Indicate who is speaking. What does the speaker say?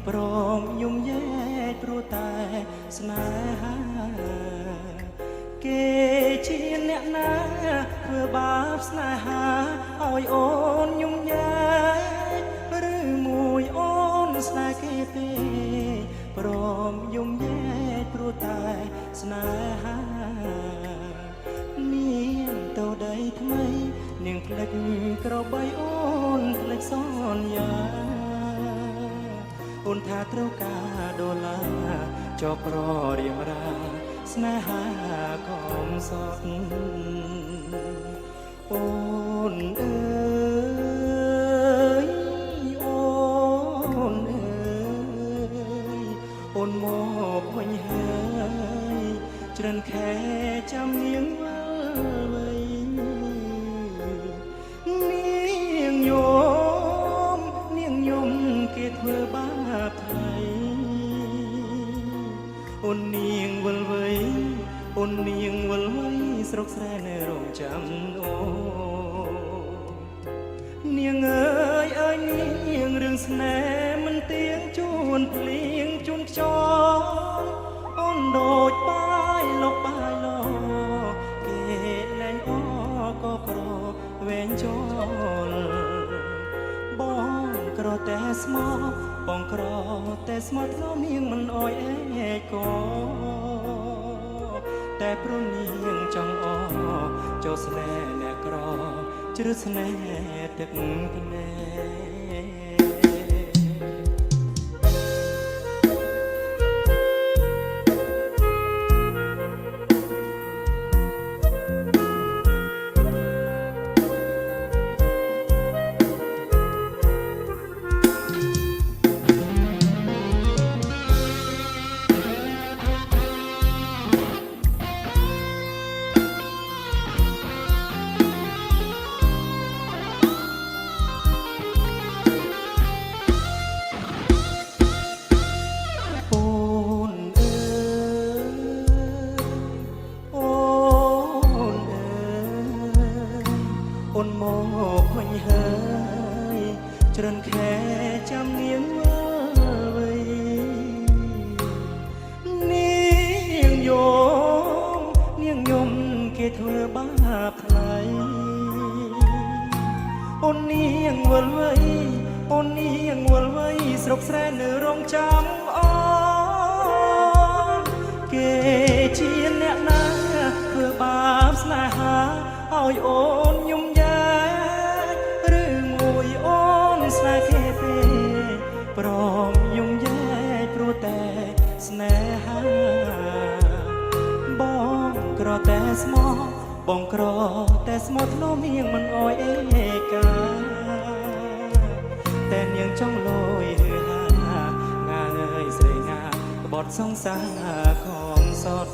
Speaker 1: ព្រមយំយែកព្រោះតែស្នេហាគេជាអ្នកណាធ្វើបាបស្នេហាឲ្យអូនយំយែកឬមួយអូនស្នេហ៍គេទេព្រមយំយែកព្រោះតែស្នេហាមានទៅដីថ្មីនាងផ្លិចក្របីអូនផ្លិចសន្យាអូនថាត្រូវការដុល្លារចុះប្ររៀងរាស្នេហាកុំសត់អូនអើយអូនអើយអូនមកវិញហើយច្រិនខែចាំនាងវ័យនាងយំគេធ្វើបាបថ្លៃអូននាងវល់វ័យអូននាងវល់វ័យស្រុកស្រែនៅរងចាំអូនាងអើយអើយនាងរឿងស្នេហ៍មិនទៀងជួនភ្លៀងជួនខ្យល់អូនដូចបាយលុបបាយលគេលែងអក៏ក្រវែងចោលបងក្រតែស្មោះបងក្រតែស្មោះធ្នោនាងមិនអោយអែកក៏តែព្រោះនាងចង់អចូលស្នេហ៍អ្នកក្រជ្រឹះស្នេហ៍ទឹកភ្នែកអូនមកវិញហើយច្រិនខែចាំនាងវ័យនាងយំគេធ្វើបាបថ្លៃអូននាងវល់វ័យអូននាងវល់វ័យស្រុកស្រែនៅរងចាំអូនគេជាអ្នកណាធ្វើបាបស្នេហាឲ្យអូនយំព្រមយំយែកព្រោះតែស្នេហាបងក្រតែស្មោះបងក្រតែស្មោះធ្នោនាងមិនអោយអេកាតែនាងចង់លយហឺហាងាងើយស្រីងាក្បត់សង្សារខំសត់